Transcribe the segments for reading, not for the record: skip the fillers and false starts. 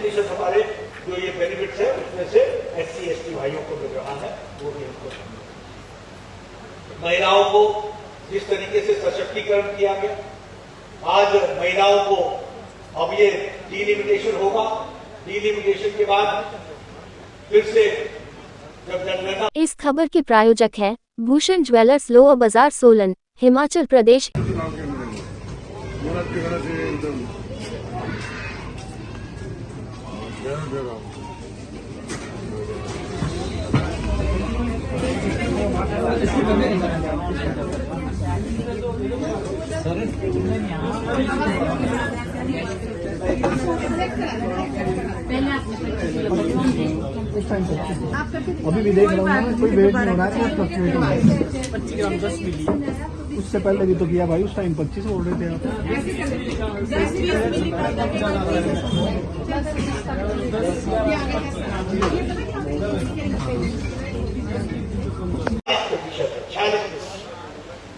प्रतिशत हमारे जो ये बेनिफिट्स है उसमें से SC/ST भाइयों को मिल रहा है, वो भी हमको। महिलाओं को जिस तरीके से सशक्तिकरण किया गया, आज महिलाओं को अब ये डिलिमिटेशन होगा, डिलिमिटेशन के बाद फिर से जब जनगणना। इस खबर के प्रायोजक है भूषण ज्वेलर्स, लोअर बाजार, सोलन, हिमाचल प्रदेश। अभी भी देख रहा हूँ कोई वेट नहीं हो रहा है, 25 ग्राम 10 मिली। उससे पहले भी तो किया भाई, उस टाइम 25 बोल रहे थे आप।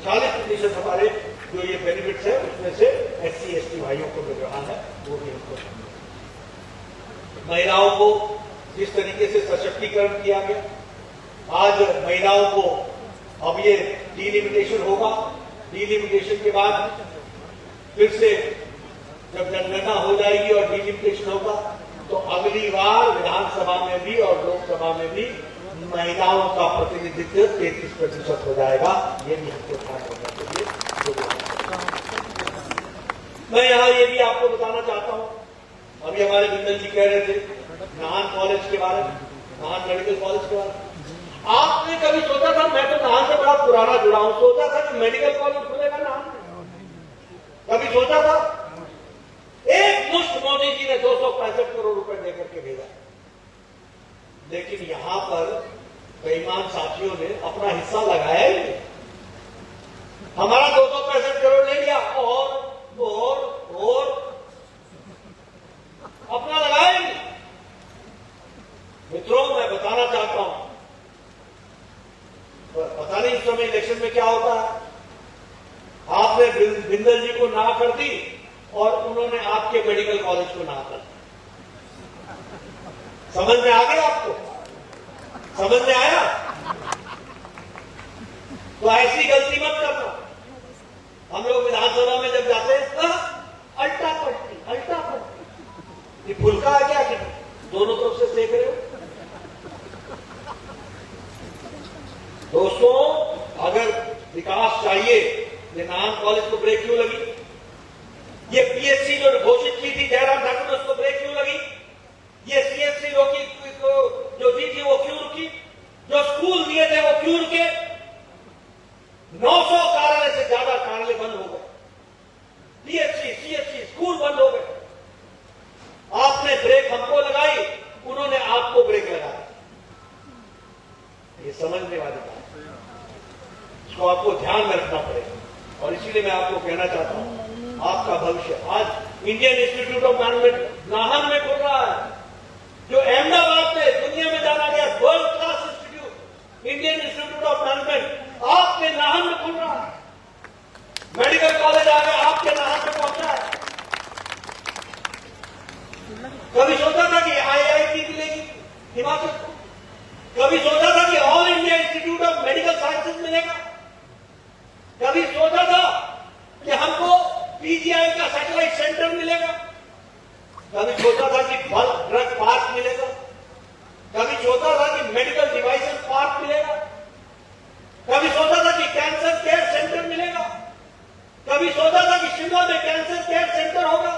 चालीस प्रतिशत हमारे जो ये बेनिफिट्स है उसमें से SC/ST भाइयों को मिल रहा है, वो भी हमको। महिलाओं को जिस तरीके से सशक्तिकरण किया गया, आज महिलाओं को अब ये डिलिमिटेशन होगा, डिलिमिटेशन के बाद फिर से जब जनगणना हो जाएगी और डिलिमिटेशन होगा तो अगली बार विधानसभा में भी और लोकसभा में भी महिलाओं का प्रतिनिधित्व 33% हो जाएगा। ये भी हमको ध्यान रखना चाहिए। मैं यहाँ ये भी आपको बताना चाहता हूँ, अभी हमारे बिंदल जी कह रहे थे नाहन कॉलेज के बारे में, नाहन मेडिकल कॉलेज के बारे में। आपने कभी सोचा था, मैं तो नाहन से बड़ा पुराना जुड़ा हूं, सोचा था कि मेडिकल कॉलेज खुलेगा नाहन में? कभी सोचा था? एक मुश्त मोदी जी ने 265 करोड़ रुपए देकर के भेजा, लेकिन यहां पर बेईमान साथियों ने अपना हिस्सा लगाया ही नहीं। हमारा 265 करोड़ ले लिया और अपना लगाया ही नहीं। मित्रों, मैं बताना चाहता हूं, पता नहीं इस समय इलेक्शन में क्या होता है। आपने बिंदल जी को ना कर दी और उन्होंने आपके मेडिकल कॉलेज को ना कर दी। समझ में आ गया आपको? समझ में आया? तो ऐसी गलती मत करना। हम लोग विधानसभा में जब जाते हैं अल्टा पट्टी, ये फुलका है क्या? दोनों तरफ से सेक रहे हो। दोस्तों, अगर विकास चाहिए, ये नाहन कॉलेज को ब्रेक क्यों लगी? ये PSC जो घोषित की थी जयराम ठाकुर ने, उसको ब्रेक क्यों लगी? ये CSC जो दी थी वो क्यों रुकी? जो स्कूल दिए थे वो क्यों रुके? 900 कार्यालय से ज्यादा कार्यालय बंद हो गए, PSC CSC स्कूल बंद हो गए। आपने ब्रेक हमको लगाई, उन्होंने आपको ब्रेक लगाया। ये समझने वाली बात है, इसको आपको ध्यान में रखना पड़ेगा। और इसीलिए मैं आपको कहना चाहता हूं, आपका भविष्य आज Indian institute of management Nahan में खुल रहा है, जो अहमदाबाद में दुनिया में जाना गया world class institute Indian institute of management आपके नाहन में खुल रहा है। मेडिकल कॉलेज आ गया, आपके नाहन में पहुंचा है। कभी सोचा था कि IIT मिलेगी हिमाचल को? कभी सोचा था कि all India institute of medical sciences मिलेगा? कभी सोचा था कि हमको PGI का सैटेलाइट सेंटर मिलेगा? कभी सोचा था कि ड्रग पार्क मिलेगा? कभी सोचा था कि मेडिकल डिवाइसेस पार्क मिलेगा? कभी सोचा था कि कैंसर केयर सेंटर मिलेगा? कभी सोचा था कि शिमला में कैंसर केयर सेंटर होगा?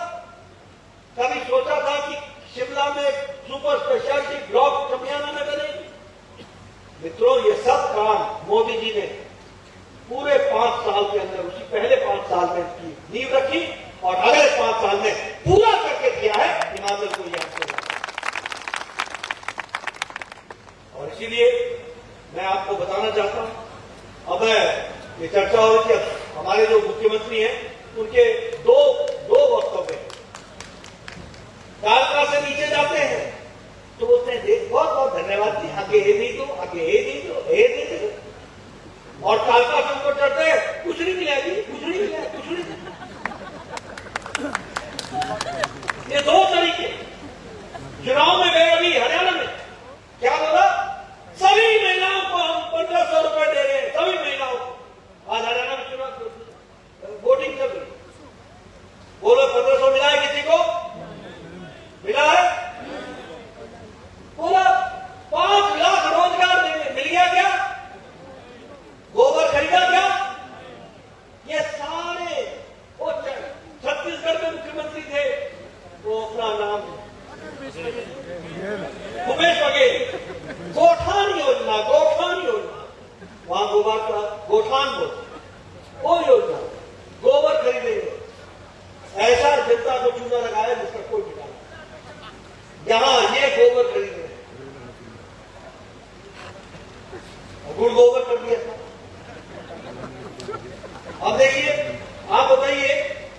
कभी सोचा था कि शिमला में सुपर स्पेशलिटी ब्लॉक चमियाना में बनेगी? मित्रों, ये सब काम मोदी जी ने पूरे 5 साल के अंदर, उसी पहले 5 साल में की नींव रखी और अगले 5 साल में पूरा करके दिया है हिमाचल को। यह और इसीलिए मैं आपको बताना चाहता हूं, अब ये चर्चा हो रही थी, हमारे जो मुख्यमंत्री हैं उनके दो वक्तव्य कालका से नीचे जाते हैं तो बोलते हैं देख बहुत बहुत धन्यवाद जी, आगे ये नहीं दो, आगे ये नहीं दो, ये नहीं दो। और कालका से ऊपर चढ़ते हैं, कुछ नहीं मिला जी, कुछ नहीं मिला, कुछ नहीं। ये दो तरीके। बोलो 1500 मिला है किसी को? मिला है? बोला 5 लाख रोजगार मिल गया क्या? गोबर खरीदा क्या? ये सारे वो छत्तीसगढ़ के मुख्यमंत्री थे, वो अपना नाम भूपेश बघेल, गोठान योजना, वहां गोबर का गोठान बोलते, वो योजना गोबर खरीदेंगे, ऐसा जनता को चूना लगाया जिसका कोई ठिकाना। यहां ये गोबर खरीदे, गुड़ गोबर कर दिया था। अब देखिए, आप बताइए,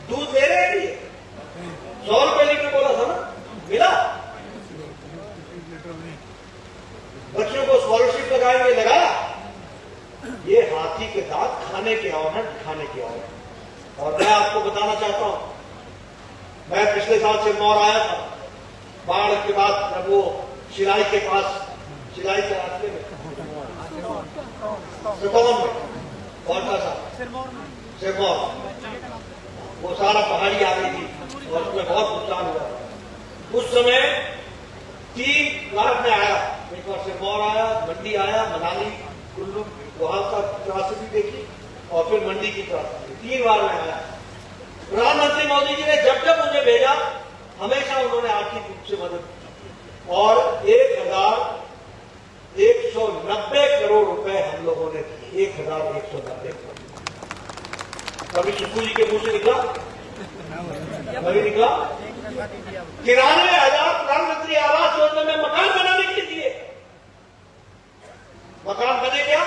दूध दे रहे हैं ये 100 रुपए लीटर बोला था ना, मिला? बच्चों को स्कॉलरशिप लगाएंगे, लगाया? ये हाथी के दांत खाने के और हैं, दिखाने के और। और मैं आपको बताना चाहता हूं, मैं पिछले साल सिरमौर आया था, बाढ़ के बाद जब वो शिलाई के पास, शिलाई के रास्ते में कौन सा सिरमौर, वो सारा पहाड़ी आ गई थी और उसमें बहुत नुकसान हुआ। उस समय 3 लाख में आया, एक बार सिरमौर आया, मंडी आया, मनाली, कुल्लू, वहां का त्रासदी देखी और फिर मंडी की त्रासदी, 3 बार में आया। प्रधानमंत्री मोदी जी ने जब जब मुझे भेजा, हमेशा उन्होंने आर्थिक रूप से मदद की और 1190 करोड़ रुपए हम लोगों ने दिए। 1190 करोड़। कभी सुक्खू जी के मुंह से निकला? कभी निकला? 93,000 प्रधानमंत्री आवास योजना में मकान बनाने के लिए दिए। मकान बने क्या?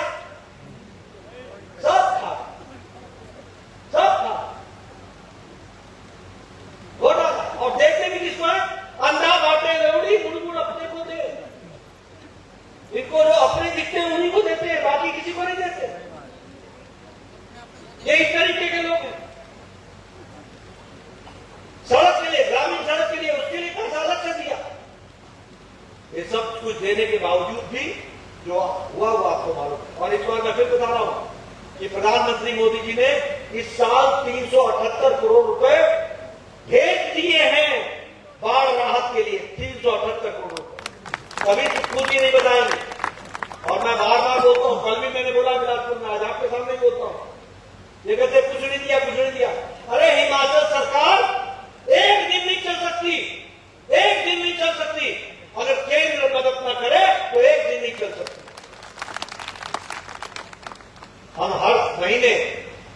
सब था, सब था, घोटाला। और देखते भी किसको है? अंधा बांटे रेवड़ी, बुड़बुड़ अपने को दे। इनको जो अपने दिखते हैं उन्हीं को देते हैं, बाकी किसी को नहीं देते। ये इस तरीके के लोग हैं। सड़क के लिए, ग्रामीण सड़क के लिए, उसके लिए पैसा अलग से दिया। ये सब कुछ देने के बावजूद भी जो हुआ वो आपको मालूम। और इस बार मैं फिर बता रहा हूं कि प्रधानमंत्री मोदी जी ने इस साल 378 करोड़ रुपए भेज दिए हैं बाढ़ राहत के लिए। 378 करोड़ रुपए कभी सुक्खू जी नहीं बताएंगे। और मैं बार बार बोलता हूं, कल भी मैंने बोला बिलासपुर में, आज आपके सामने ही बोलता हूं, ये कहते कुछ नहीं दिया, कुछ नहीं दिया। अरे हिमाचल सरकार एक दिन नहीं चल सकती, एक दिन नहीं चल सकती। अगर केंद्र मदद न करे तो एक दिन नहीं चल सकती। हम हर महीने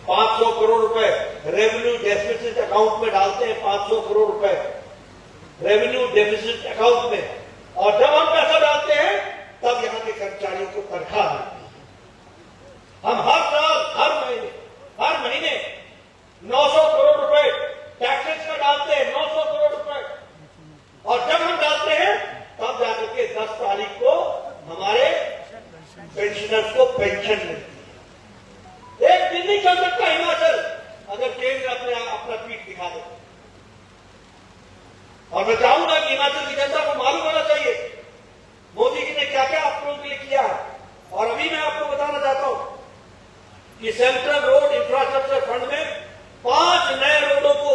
500 करोड़ रुपए रेवेन्यू डेफिसिट अकाउंट में डालते हैं, 500 करोड़ रुपए रेवेन्यू डेफिसिट अकाउंट में। और जब हम पैसा डालते हैं तब यहां के कर्मचारियों को तनख्वाह मिलती है। हम हर साल, हर महीने 900 करोड़ रुपए टैक्सेस का डालते हैं, 900 करोड़ रुपए। और जब हम डालते हैं तब जाकर के 10 तारीख को हमारे पेंशनर्स को पेंशन मिलती है। एक दिन नहीं चल सकता हिमाचल अगर केंद्र अपना पीठ दिखा दे। और मैं चाहूंगा कि हिमाचल की जनता को मालूम होना चाहिए मोदी जी ने क्या क्या आप लोगों के लिए किया है। और अभी मैं आपको बताना चाहता हूं कि सेंट्रल रोड इंफ्रास्ट्रक्चर फंड में 5 नए रोडों को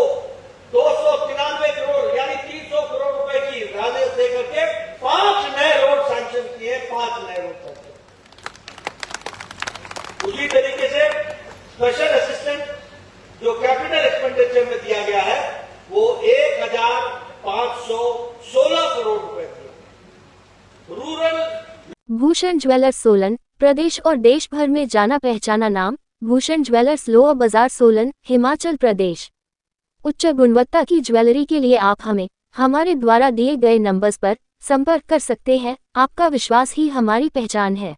293 करोड़ यानी 300 करोड़ रुपए की राजस्व दे करके 5 नए रोड सैंक्शन किए। 5 नए रोड सैंक्शन। उसी तरीके से स्पेशल असिस्टेंट जो कैपिटल एक्सपेंडिचर में दिया गया है वो 1516 करोड़ रुपए दिए। रूरल भूषण ज्वेलर्स सोलन, प्रदेश और देश भर में जाना पहचाना नाम। भूषण ज्वेलर्स लोअर बाजार सोलन, हिमाचल प्रदेश। उच्च गुणवत्ता की ज्वेलरी के लिए आप हमें हमारे द्वारा दिए गए नंबर्स पर संपर्क कर सकते हैं। आपका विश्वास ही हमारी पहचान है।